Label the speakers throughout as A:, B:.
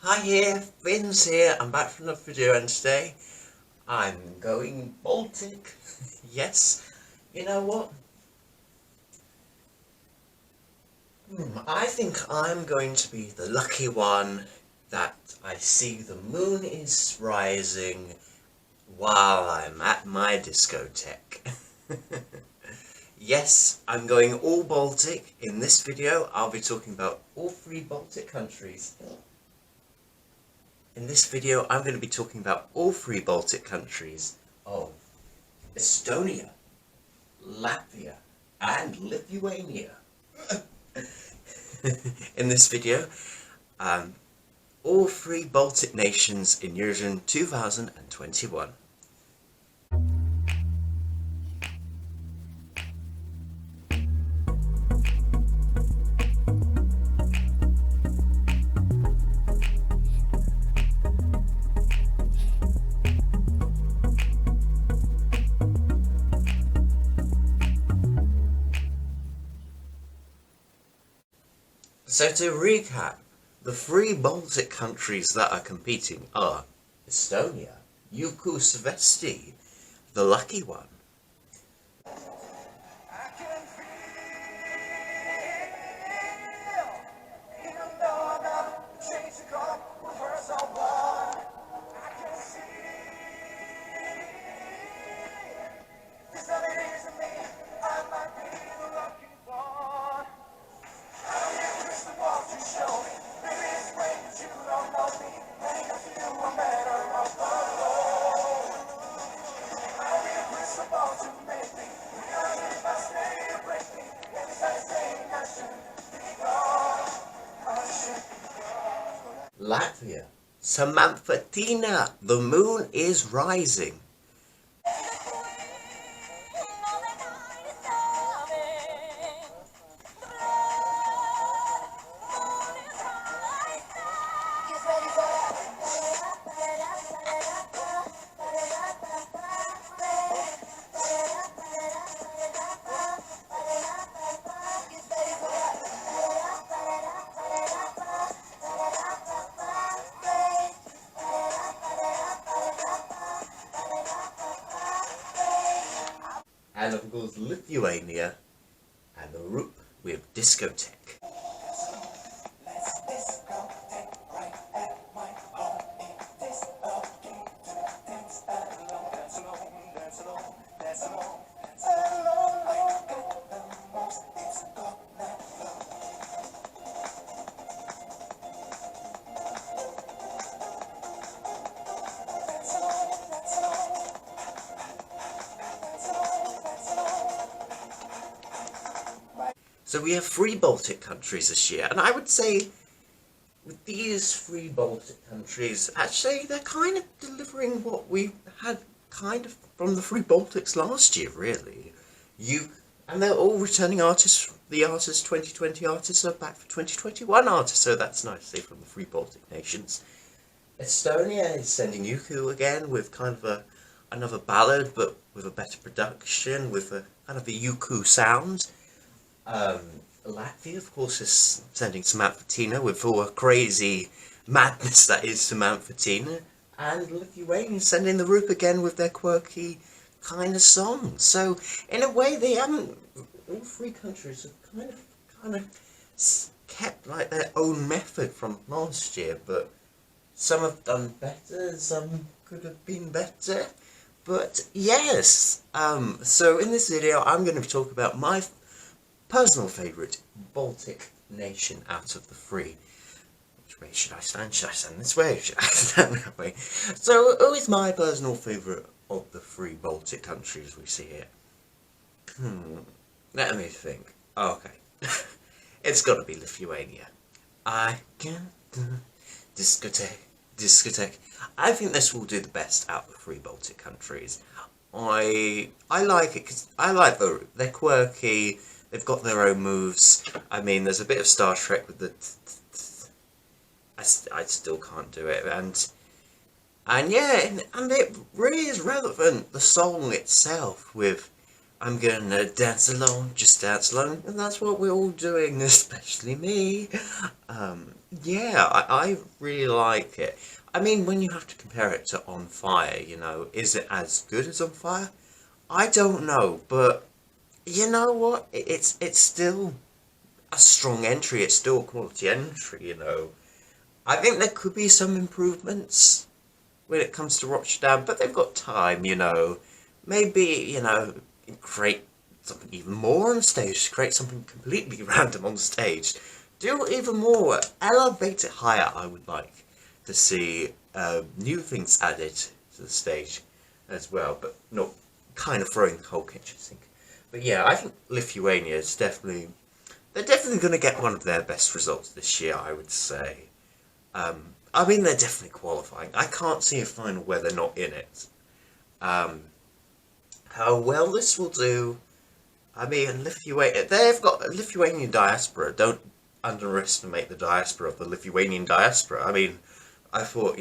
A: Hi here, Vince here. I'm back from another video and today I'm going Baltic. Yes, you know what? I think I'm going to be the lucky one that I see the moon is rising while I'm at my discotheque. Yes, I'm going all Baltic. In this video, I'll be talking about all three Baltic countries. In this video, I'm going to be talking about all three Baltic countries of Estonia, Latvia, and Lithuania. In this video, all three Baltic nations in Eurovision 2021. So to recap, the three Baltic countries that are competing are Estonia, Suviste, the lucky one, Latvia, Samanta, the moon is rising. And of course Lithuania and the Roop with Discoteque. So we have three Baltic countries this year, and I would say with these three Baltic countries, actually they're kind of delivering what we had kind of from the three Baltics last year, really. And they're all returning artists. The artists, 2020 artists, are back for 2021 artists, so that's nice to see from the three Baltic nations. Estonia is sending Yuku again with kind of another ballad, but with a better production, with a kind of a Yuku sound. Um, Latvia, of course, is sending Samanta with all the crazy madness that is Samanta, and Lithuania is sending the Roop again with their quirky kind of songs. So, in a way, they haven't. All three countries have kind of kept like their own method from last year, but some have done better, some could have been better. But yes, so in this video, I'm going to talk about my personal favourite Baltic nation out of the three. Which way should I stand? Should I stand this way? Should I stand that way? So, who is my personal favourite of the three Baltic countries we see here? Let me think. Oh, okay. It's got to be Lithuania. I can discotheque. I think this will do the best out of the three Baltic countries. I like it because I like they're quirky. They've got their own moves. I mean, there's a bit of Star Trek with the. I still can't do it, and yeah, and it really is relevant. The song itself with I'm gonna dance alone, just dance alone, and that's what we're all doing, especially me. Um, yeah, I really like it. I mean, when you have to compare it to On Fire, is it as good as On Fire? I don't know, but you know what? It's still a strong entry. It's still a quality entry. I think there could be some improvements when it comes to Rotterdam, but they've got time. Maybe, create something even more on stage, create something completely random on stage. Do even more, elevate it higher. I would like to see new things added to the stage as well, but not kind of throwing the whole kitchen sink. But yeah, I think Lithuania is they're definitely going to get one of their best results this year, I would say. I mean, they're definitely qualifying. I can't see a final where they're not in it. Um, how well this will do, I mean, they've got a Lithuanian diaspora. Don't underestimate the diaspora of the Lithuanian diaspora. I mean, I thought,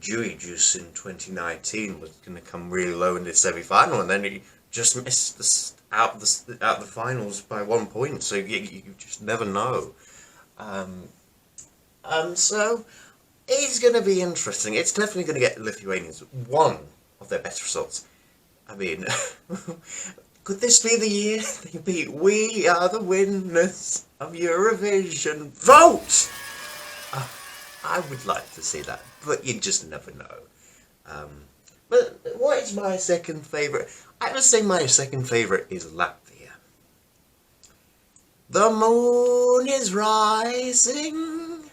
A: Dewey Juice in 2019 was going to come really low in the semi-final, and then he just missed out the finals by 1 point, so you just never know. Um, so it's going to be interesting. It's definitely going to get Lithuanians one of their best results. I mean, could this be the year they beat We Are the Winners of Eurovision? Vote! Uh, I would like to see that, but you just never know. Um, but what is my second favourite? I would say my second favourite is Latvia. The moon is rising.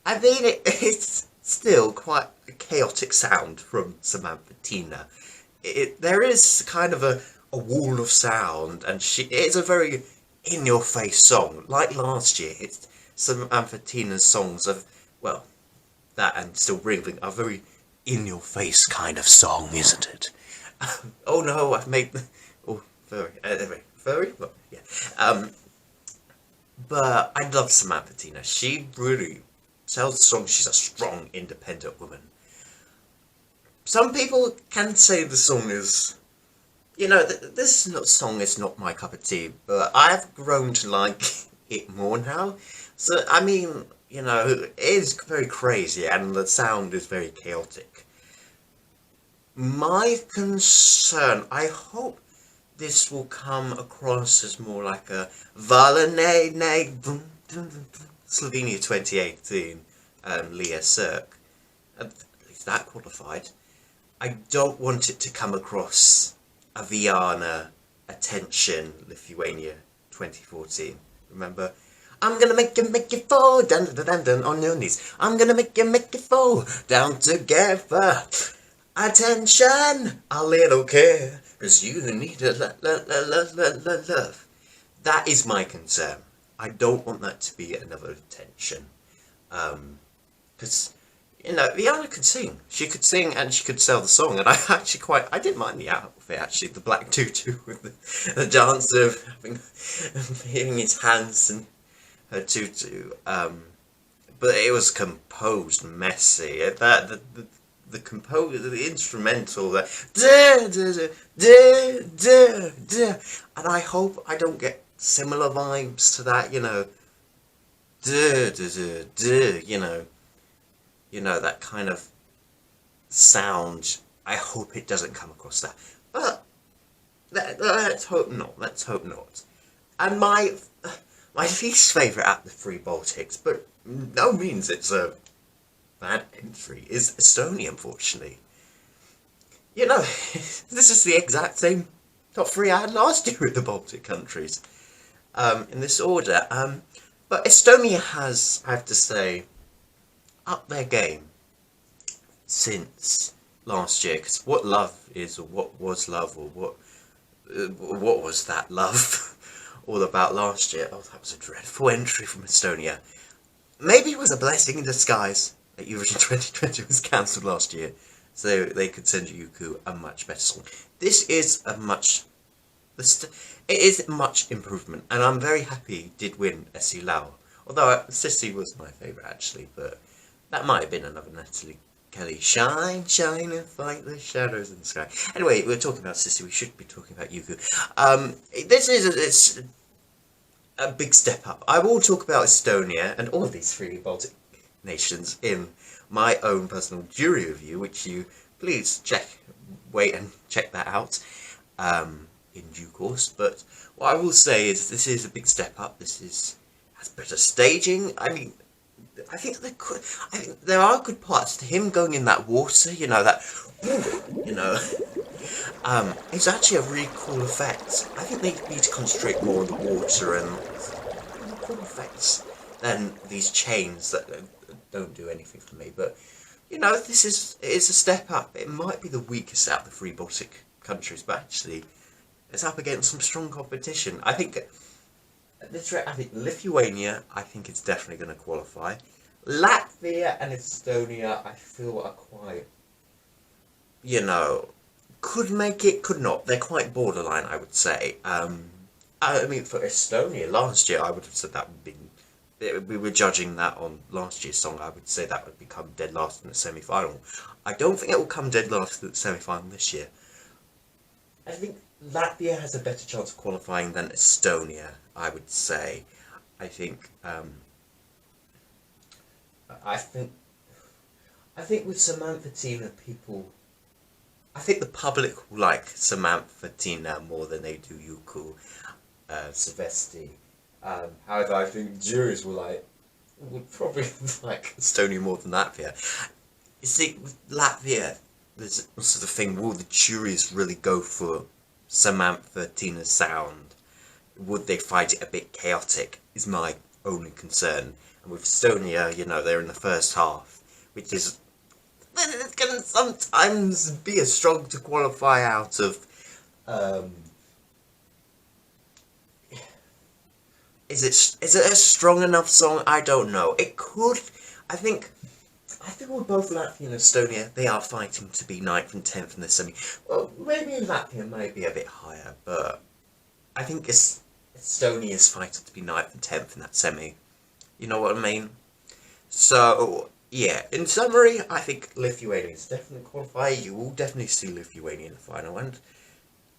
A: I mean, it's still quite a chaotic sound from Samanta. There is kind of a wall of sound, and it's a very in-your-face song. Like last year, it's Samantha's songs of, well, that and Still Breathing are very in-your-face kind of song, isn't it? Oh no, I've made... Oh, furry? Well, yeah. But I love Samantha. She really tells the song she's a strong, independent woman. Some people can say the song is... this song is not my cup of tea, but I've grown to like it more now. So, I mean, it is very crazy and the sound is very chaotic. My concern, I hope this will come across as more like a Valene Slovenia 2018, Leah Cirque. At least that qualified. I don't want it to come across a Viana Attention Lithuania 2014. Remember? I'm gonna make you fall down, down, down, down on your knees. I'm gonna make you fall down together. Attention, a little care, 'cause you need a love. That is my concern. I don't want that to be another attention. Because, Rihanna could sing. She could sing and she could sell the song. And I didn't mind the outfit, actually. The black tutu with the dancer of having his hands and her tutu. But it was composed messy. The instrumental, and I hope I don't get similar vibes to that, that kind of sound. I hope it doesn't come across that, but let's hope not. Let's hope not. And my least favourite at the three Baltics, but no means it's a bad entry, is Estonia, unfortunately. This is the exact same top three I had last year with the Baltic countries, in this order. But Estonia has, I have to say, upped their game since last year. Because what love is, or what was love, or what was that love all about last year? Oh, that was a dreadful entry from Estonia. Maybe it was a blessing in disguise that Eurovision 2020 was cancelled last year, so they could send Yuku a much better song. It is much improvement, and I'm very happy he did win Essi Lau. Although Sissy was my favourite, actually, but that might have been another Natalie Kelly, shine, shine and fight the shadows in the sky. Anyway, we're talking about Sissy, we should be talking about Yuku. This is it's a big step up. I will talk about Estonia and all of these three Baltic nations in my own personal jury review, which you please wait and check that out in due course. But what I will say is this is a big step up. Has better staging. I mean, I think there are good parts to him going in that water. You know that. You know. It's actually a really cool effect. I think they need to concentrate more on the water and cool effects than these chains that don't do anything for me. But you know, it is a step up. It might be the weakest out of the three Baltic countries, but actually, it's up against some strong competition. I think Lithuania, I think it's definitely going to qualify. Latvia and Estonia, I feel are quite, you know, could make it, could not. They're quite borderline, I would say. I mean, for Estonia, last year, I would have said that would be, we were judging that on last year's song, I would say that would become dead last in the semi-final. I don't think it will come dead last in the semi-final this year. I think Latvia has a better chance of qualifying than Estonia, I would say. I think with Samanta Tina, I think the public will like Samantha Tina more than they do Yuku, Suviste. However, I think juries would probably like Estonia more than Latvia. You see, with Latvia, there's also the thing, will the juries really go for Samantha Tina's sound? Would they find it a bit chaotic, is my only concern. And with Estonia, you know, they're in the first half, which is, it can sometimes be a struggle to qualify out of. Is it a strong enough song? I don't know. It could. I think with both Latvia and Estonia, they are fighting to be 9th and 10th in the semi. Well, maybe Latvia might be a bit higher, but I think Estonia is fighting to be 9th and 10th in that semi. You know what I mean? So, yeah, in summary, I think Lithuania is definitely qualified. You will definitely see Lithuania in the final, and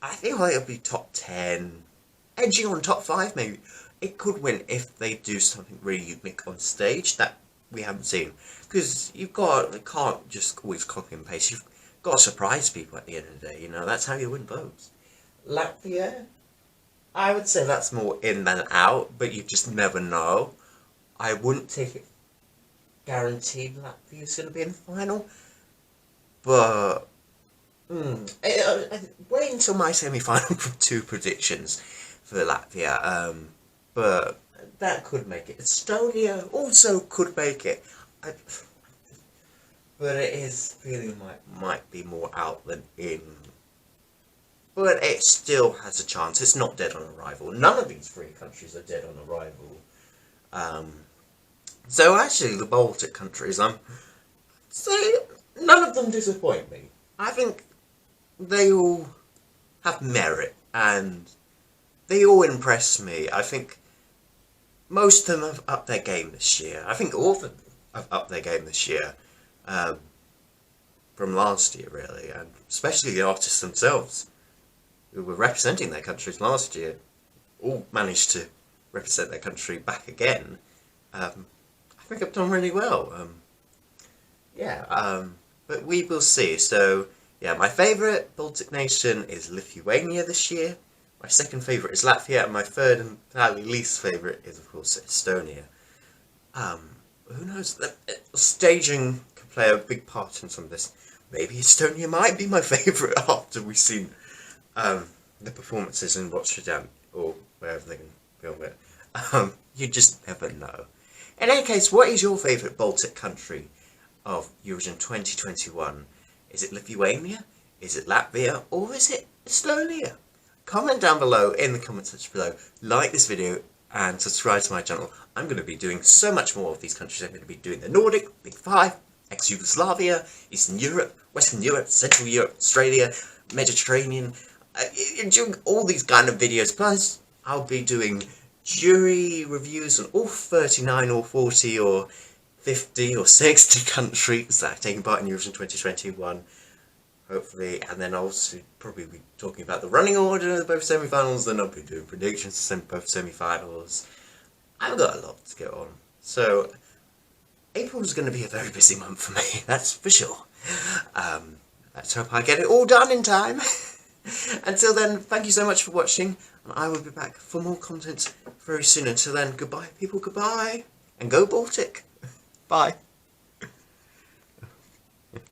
A: I think it'll be top 10, edging on top 5 maybe. It could win if they do something really unique on stage that we haven't seen. Because you can't just always copy and paste. You've got to surprise people at the end of the day. You know, that's how you win votes. Latvia, I would say that's more in than out, but you just never know. I wouldn't take it guaranteed Latvia's going to be in the final. But wait until my semi-final 2 predictions for Latvia. But that could make it. Estonia also could make it. But it is feeling might be more out than in. But it still has a chance. It's not dead on arrival. None of these 3 countries are dead on arrival. So actually, the Baltic countries, none of them disappoint me. I think they all have merit and they all impress me. I think most of them have upped their game this year. I think all of them have upped their game this year from last year, really, and especially the artists themselves who were representing their countries last year all managed to represent their country back again. I think I've done really well. But we will see. So, yeah, my favourite Baltic nation is Lithuania this year. My second favourite is Latvia, and my third and probably least favourite is, of course, Estonia. Who knows? Staging can play a big part in some of this. Maybe Estonia might be my favourite after we've seen the performances in Rotterdam, or wherever they can film it. You just never know. In any case, what is your favourite Baltic country of Eurovision 2021? Is it Lithuania? Is it Latvia? Or is it Estonia? Comment down below in the comment section below, like this video and subscribe to my channel. I'm going to be doing so much more of these countries. I'm going to be doing the Nordic, Big 5, ex-Yugoslavia, Eastern Europe, Western Europe, Central Europe, Australia, Mediterranean, doing all these kind of videos. Plus, I'll be doing jury reviews on all 39 or 40 or 50 or 60 countries that are taking part in Eurovision 2021, hopefully, and then also probably be talking about the running order of both semi-finals, then I'll be doing predictions for both semi-finals. I've got a lot to go on, so April is going to be a very busy month for me, that's for sure. Let's hope I get it all done in time. Until then, thank you so much for watching, and I will be back for more content very soon. Until then, goodbye people, goodbye, and go Baltic. Bye.